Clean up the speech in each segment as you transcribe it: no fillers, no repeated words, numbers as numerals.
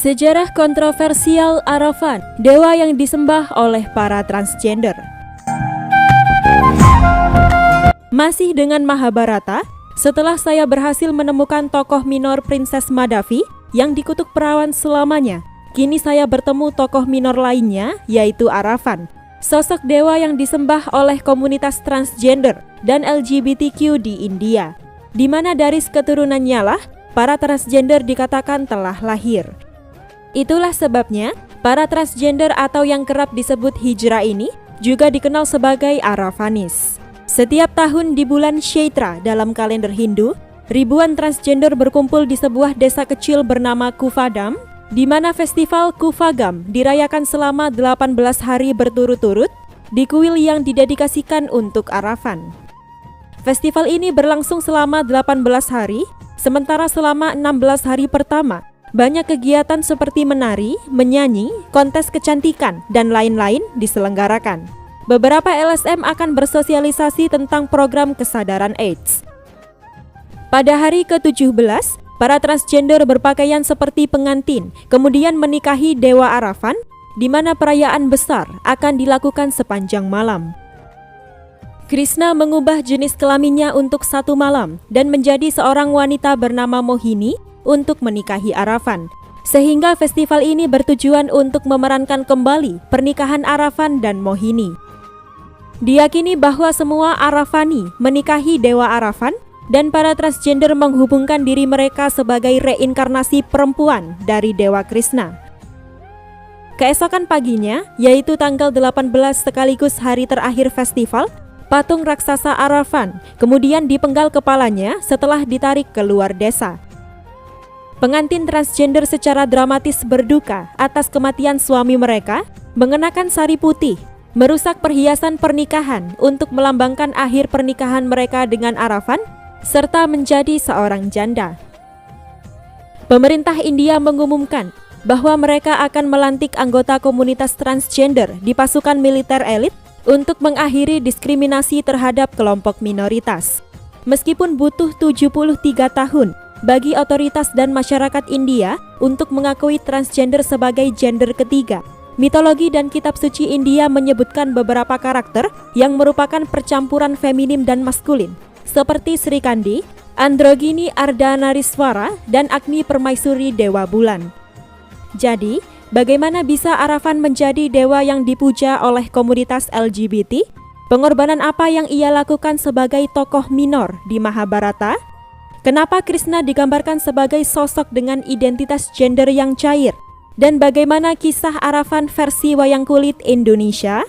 Sejarah kontroversial Arafan, dewa yang disembah oleh para transgender. Masih dengan Mahabharata, setelah saya berhasil menemukan tokoh minor Princess Madhavi yang dikutuk perawan selamanya, kini saya bertemu tokoh minor lainnya, yaitu Arafan, sosok dewa yang disembah oleh komunitas transgender dan LGBTQ di India, di mana dari keturunannya lah para transgender dikatakan telah lahir. Itulah sebabnya para transgender atau yang kerap disebut hijrah ini juga dikenal sebagai Arafanis. Setiap tahun di bulan Chaitra dalam kalender Hindu, ribuan transgender berkumpul di sebuah desa kecil bernama Kuvadam, di mana festival Kuvagam dirayakan selama 18 hari berturut-turut di kuil yang didedikasikan untuk Arafan. Festival ini berlangsung selama 18 hari, sementara selama 16 hari pertama, banyak kegiatan seperti menari, menyanyi, kontes kecantikan, dan lain-lain diselenggarakan. Beberapa LSM akan bersosialisasi tentang program kesadaran AIDS. Pada hari ke-17, para transgender berpakaian seperti pengantin, kemudian menikahi Dewa Arafan, di mana perayaan besar akan dilakukan sepanjang malam. Krishna mengubah jenis kelaminnya untuk satu malam dan menjadi seorang wanita bernama Mohini untuk menikahi Arafan, sehingga festival ini bertujuan untuk memerankan kembali pernikahan Arafan dan Mohini. Diyakini bahwa semua Arafani menikahi Dewa Arafan dan para transgender menghubungkan diri mereka sebagai reinkarnasi perempuan dari Dewa Krishna. Keesokan paginya, yaitu tanggal 18 sekaligus hari terakhir festival, patung raksasa Arafan kemudian dipenggal kepalanya setelah ditarik keluar desa. Pengantin transgender secara dramatis berduka atas kematian suami mereka, mengenakan sari putih, merusak perhiasan pernikahan untuk melambangkan akhir pernikahan mereka dengan Arafan, serta menjadi seorang janda. Pemerintah India mengumumkan bahwa mereka akan melantik anggota komunitas transgender di pasukan militer elit untuk mengakhiri diskriminasi terhadap kelompok minoritas. Meskipun butuh 73 tahun bagi otoritas dan masyarakat India untuk mengakui transgender sebagai gender ketiga, mitologi dan kitab suci India menyebutkan beberapa karakter yang merupakan percampuran feminim dan maskulin, seperti Sri Kandi, Androgini Ardhanariswara, dan Agni Permaisuri Dewa Bulan. Jadi, bagaimana bisa Arafan menjadi dewa yang dipuja oleh komunitas LGBT? Pengorbanan apa yang ia lakukan sebagai tokoh minor di Mahabharata? Kenapa Krishna digambarkan sebagai sosok dengan identitas gender yang cair? Dan bagaimana kisah Arafan versi wayang kulit Indonesia?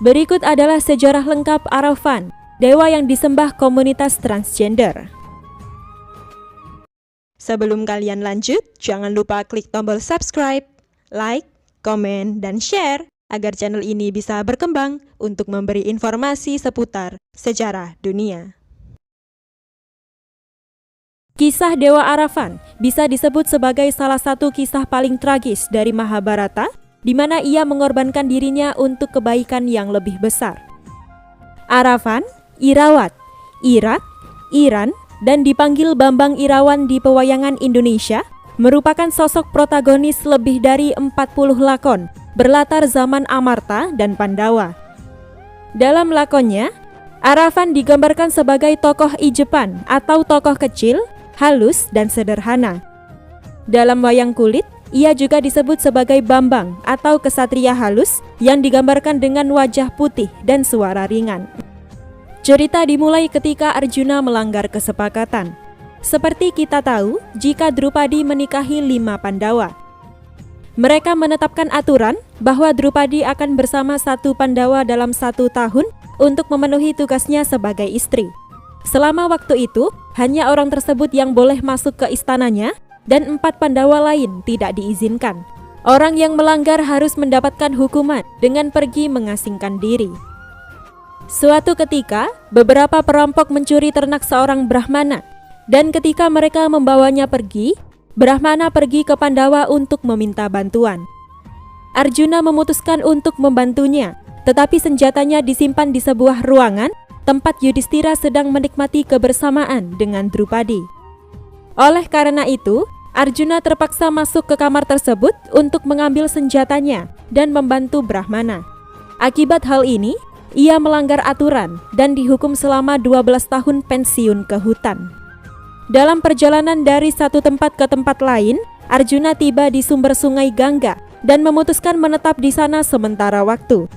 Berikut adalah sejarah lengkap Arafan, dewa yang disembah komunitas transgender. Sebelum kalian lanjut, jangan lupa klik tombol subscribe, like, komen, dan share agar channel ini bisa berkembang untuk memberi informasi seputar sejarah dunia. Kisah Dewa Arafan bisa disebut sebagai salah satu kisah paling tragis dari Mahabharata, di mana ia mengorbankan dirinya untuk kebaikan yang lebih besar. Arafan, Irawat, Irat, Iran, dan dipanggil Bambang Irawan di pewayangan Indonesia, merupakan sosok protagonis lebih dari 40 lakon berlatar zaman Amarta dan Pandawa. Dalam lakonnya, Arafan digambarkan sebagai tokoh ijepan atau tokoh kecil, halus, dan sederhana. Dalam wayang kulit, ia juga disebut sebagai Bambang atau kesatria halus yang digambarkan dengan wajah putih dan suara ringan. Cerita dimulai ketika Arjuna melanggar kesepakatan. Seperti kita tahu, jika Drupadi menikahi 5 Pandawa. Mereka menetapkan aturan bahwa Drupadi akan bersama 1 Pandawa dalam 1 tahun untuk memenuhi tugasnya sebagai istri. Selama waktu itu, hanya orang tersebut yang boleh masuk ke istananya dan 4 Pandawa lain tidak diizinkan. Orang yang melanggar harus mendapatkan hukuman dengan pergi mengasingkan diri. Suatu ketika, beberapa perampok mencuri ternak seorang Brahmana, dan ketika mereka membawanya pergi, Brahmana pergi ke Pandawa untuk meminta bantuan. Arjuna memutuskan untuk membantunya, tetapi senjatanya disimpan di sebuah ruangan tempat Yudhistira sedang menikmati kebersamaan dengan Drupadi. Oleh karena itu, Arjuna terpaksa masuk ke kamar tersebut untuk mengambil senjatanya dan membantu Brahmana. Akibat hal ini, ia melanggar aturan dan dihukum selama 12 tahun pensiun ke hutan. Dalam perjalanan dari satu tempat ke tempat lain, Arjuna tiba di sumber sungai Gangga dan memutuskan menetap di sana sementara waktu.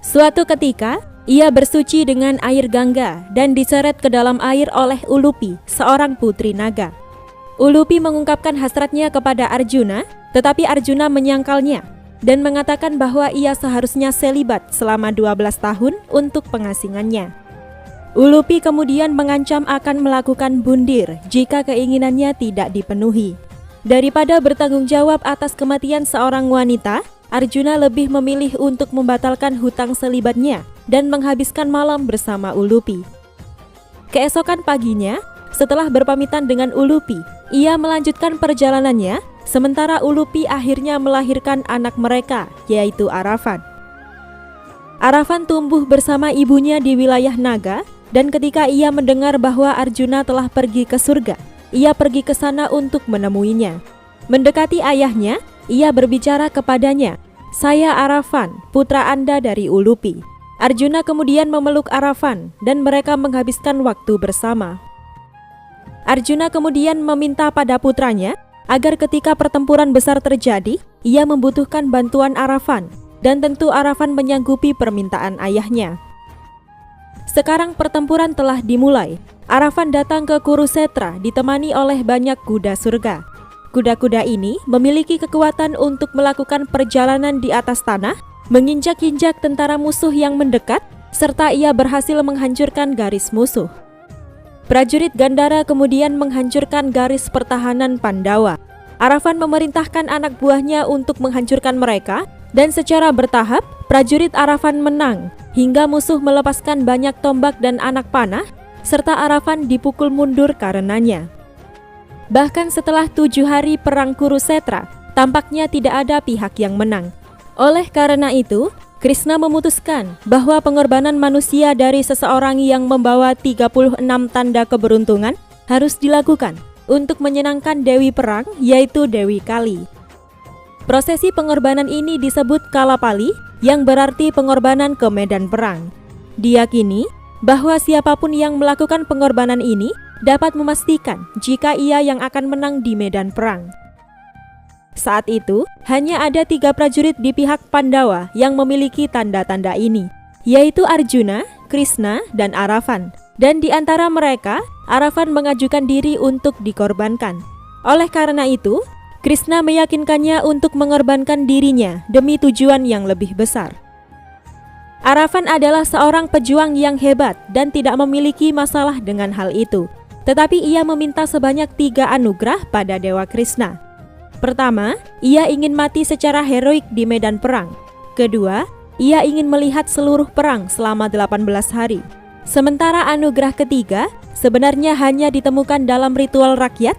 Suatu ketika, ia bersuci dengan air Gangga dan diseret ke dalam air oleh Ulupi, seorang putri naga. Ulupi mengungkapkan hasratnya kepada Arjuna, tetapi Arjuna menyangkalnya dan mengatakan bahwa ia seharusnya selibat selama 12 tahun untuk pengasingannya. Ulupi kemudian mengancam akan melakukan bundir jika keinginannya tidak dipenuhi. Daripada bertanggung jawab atas kematian seorang wanita, Arjuna lebih memilih untuk membatalkan hutang selibatnya dan menghabiskan malam bersama Ulupi. Keesokan paginya, setelah berpamitan dengan Ulupi, ia melanjutkan perjalanannya, sementara Ulupi akhirnya melahirkan anak mereka, yaitu Arafan. Arafan tumbuh bersama ibunya di wilayah Naga, dan ketika ia mendengar bahwa Arjuna telah pergi ke surga, ia pergi ke sana untuk menemuinya. Mendekati ayahnya, ia berbicara kepadanya, "Saya Arafan, putra Anda dari Ulupi." Arjuna kemudian memeluk Arafan, dan mereka menghabiskan waktu bersama. Arjuna kemudian meminta pada putranya agar ketika pertempuran besar terjadi, ia membutuhkan bantuan Arafan, dan tentu Arafan menyanggupi permintaan ayahnya. Sekarang pertempuran telah dimulai. Arafan datang ke Kurusetra ditemani oleh banyak kuda surga. Kuda-kuda ini memiliki kekuatan untuk melakukan perjalanan di atas tanah, menginjak-injak tentara musuh yang mendekat, serta ia berhasil menghancurkan garis musuh. Prajurit Gandhara kemudian menghancurkan garis pertahanan Pandawa. Arafan memerintahkan anak buahnya untuk menghancurkan mereka, dan secara bertahap prajurit Arafan menang hingga musuh melepaskan banyak tombak dan anak panah, serta Arafan dipukul mundur karenanya. Bahkan setelah 7 hari perang Kurusetra, tampaknya tidak ada pihak yang menang. Oleh karena itu, Krishna memutuskan bahwa pengorbanan manusia dari seseorang yang membawa 36 tanda keberuntungan harus dilakukan untuk menyenangkan Dewi Perang, yaitu Dewi Kali. Prosesi pengorbanan ini disebut Kalapali, yang berarti pengorbanan ke medan perang. Diyakini bahwa siapapun yang melakukan pengorbanan ini dapat memastikan jika ia yang akan menang di medan perang. Saat itu, hanya ada 3 prajurit di pihak Pandawa yang memiliki tanda-tanda ini, yaitu Arjuna, Krishna, dan Arafan. Dan di antara mereka, Arafan mengajukan diri untuk dikorbankan. Oleh karena itu, Krishna meyakinkannya untuk mengorbankan dirinya demi tujuan yang lebih besar. Arafan adalah seorang pejuang yang hebat dan tidak memiliki masalah dengan hal itu. Tetapi ia meminta sebanyak 3 anugerah pada Dewa Krishna. Pertama, ia ingin mati secara heroik di medan perang. Kedua, ia ingin melihat seluruh perang selama 18 hari. Sementara anugerah ketiga sebenarnya hanya ditemukan dalam ritual rakyat,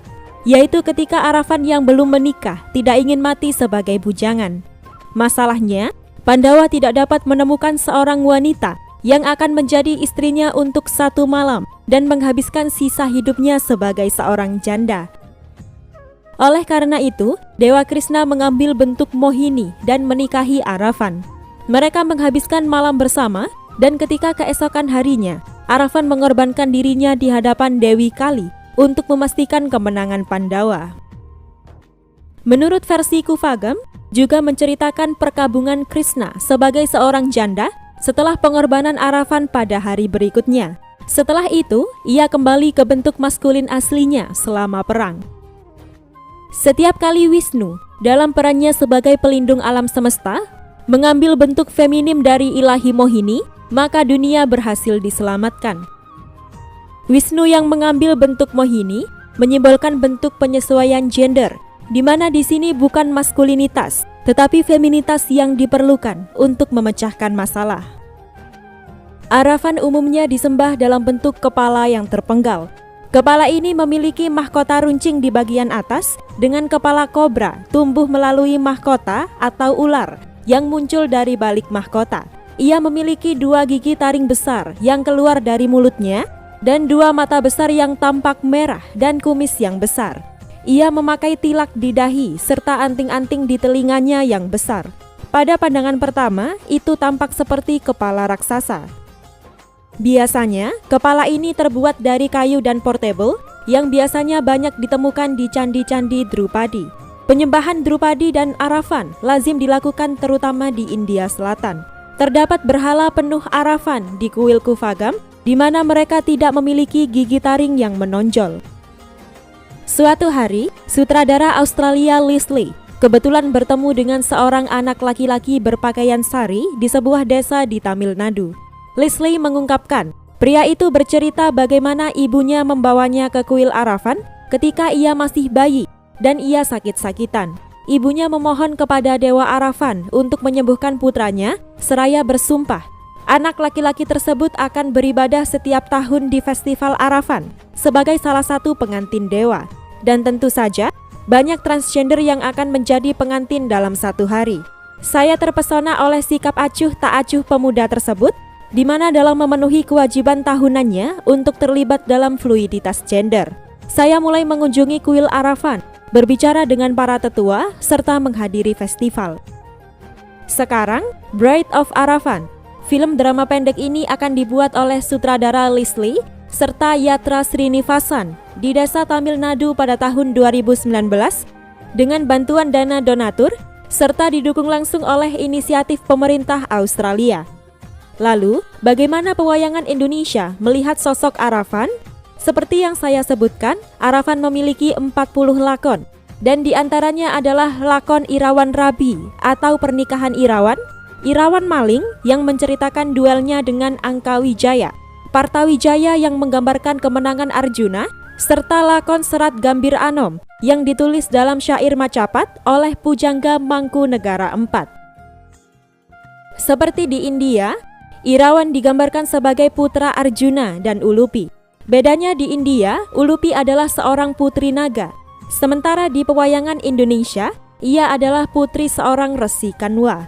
yaitu ketika Arafan yang belum menikah tidak ingin mati sebagai bujangan. Masalahnya, Pandawa tidak dapat menemukan seorang wanita yang akan menjadi istrinya untuk 1 malam dan menghabiskan sisa hidupnya sebagai seorang janda. Oleh karena itu, Dewa Krishna mengambil bentuk Mohini dan menikahi Arafan. Mereka menghabiskan malam bersama, dan ketika keesokan harinya, Arafan mengorbankan dirinya di hadapan Dewi Kali untuk memastikan kemenangan Pandawa. Menurut versi Kuvagam, juga menceritakan perkabungan Krishna sebagai seorang janda setelah pengorbanan Arafan pada hari berikutnya. Setelah itu, ia kembali ke bentuk maskulin aslinya selama perang. Setiap kali Wisnu, dalam perannya sebagai pelindung alam semesta, mengambil bentuk feminim dari ilahi Mohini, maka dunia berhasil diselamatkan. Wisnu yang mengambil bentuk Mohini menyimbolkan bentuk penyesuaian gender, di mana di sini bukan maskulinitas, tetapi feminitas yang diperlukan untuk memecahkan masalah. Arafan umumnya disembah dalam bentuk kepala yang terpenggal. Kepala ini memiliki mahkota runcing di bagian atas dengan kepala kobra tumbuh melalui mahkota atau ular yang muncul dari balik mahkota. Ia memiliki 2 gigi taring besar yang keluar dari mulutnya dan 2 mata besar yang tampak merah dan kumis yang besar. Ia memakai tilak di dahi serta anting-anting di telinganya yang besar. Pada pandangan pertama, itu tampak seperti kepala raksasa. Biasanya, kepala ini terbuat dari kayu dan portable yang biasanya banyak ditemukan di candi-candi Drupadi. Penyembahan Drupadi dan Arafan lazim dilakukan terutama di India Selatan. Terdapat berhala penuh Arafan di kuil Kufagam, di mana mereka tidak memiliki gigi taring yang menonjol. Suatu hari, sutradara Australia Leslie kebetulan bertemu dengan seorang anak laki-laki berpakaian sari di sebuah desa di Tamil Nadu. Leslie mengungkapkan, pria itu bercerita bagaimana ibunya membawanya ke kuil Arafan ketika ia masih bayi dan ia sakit-sakitan. Ibunya memohon kepada Dewa Arafan untuk menyembuhkan putranya seraya bersumpah. Anak laki-laki tersebut akan beribadah setiap tahun di Festival Arafan sebagai salah satu pengantin dewa. Dan tentu saja, banyak transgender yang akan menjadi pengantin dalam satu hari. Saya terpesona oleh sikap acuh tak acuh pemuda tersebut, di mana dalam memenuhi kewajiban tahunannya untuk terlibat dalam fluiditas gender. Saya mulai mengunjungi kuil Arafan, berbicara dengan para tetua, serta menghadiri festival. Sekarang, Bride of Arafan, film drama pendek ini akan dibuat oleh sutradara Leslie serta Yatra Srinivasan di desa Tamil Nadu pada tahun 2019 dengan bantuan dana donatur serta didukung langsung oleh inisiatif pemerintah Australia. Lalu, bagaimana pewayangan Indonesia melihat sosok Arafan? Seperti yang saya sebutkan, Arafan memiliki 40 lakon, dan diantaranya adalah lakon Irawan Rabi atau Pernikahan Irawan, Irawan Maling yang menceritakan duelnya dengan Angkawijaya, Partawijaya yang menggambarkan kemenangan Arjuna, serta lakon Serat Gambir Anom yang ditulis dalam syair Macapat oleh Pujangga Mangkunegara IV. Seperti di India, Irawan digambarkan sebagai putra Arjuna dan Ulupi. Bedanya di India, Ulupi adalah seorang putri naga, sementara di pewayangan Indonesia, ia adalah putri seorang Resi Kanwa.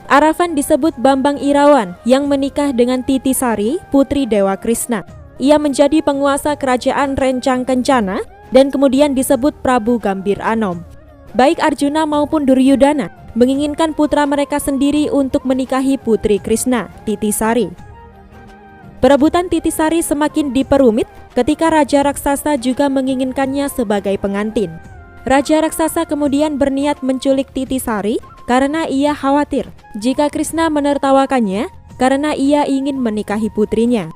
Arafan disebut Bambang Irawan yang menikah dengan Titi Sari, putri Dewa Krishna. Ia menjadi penguasa kerajaan Rencang Kencana dan kemudian disebut Prabu Gambir Anom. Baik Arjuna maupun Duryudana menginginkan putra mereka sendiri untuk menikahi putri Krishna, Titi Sari. Perebutan Titi Sari semakin diperumit ketika Raja Raksasa juga menginginkannya sebagai pengantin. Raja Raksasa kemudian berniat menculik Titi Sari karena ia khawatir jika Krishna menertawakannya karena ia ingin menikahi putrinya.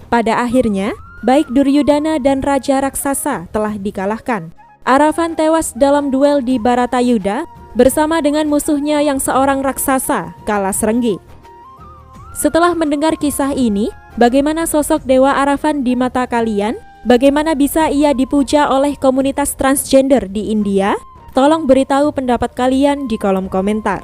Pada akhirnya, baik Duryudana dan Raja Raksasa telah dikalahkan. Arafan tewas dalam duel di Baratayuda bersama dengan musuhnya yang seorang raksasa, Kalasrenggi. Setelah mendengar kisah ini, bagaimana sosok Dewa Arafan di mata kalian? Bagaimana bisa ia dipuja oleh komunitas transgender di India? Tolong beritahu pendapat kalian di kolom komentar.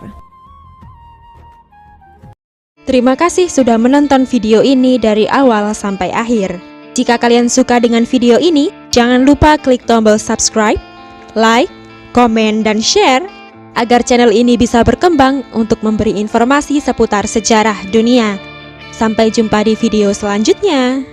Terima kasih sudah menonton video ini dari awal sampai akhir. Jika kalian suka dengan video ini, jangan lupa klik tombol subscribe, like, komen, dan share agar channel ini bisa berkembang untuk memberi informasi seputar sejarah dunia. Sampai jumpa di video selanjutnya.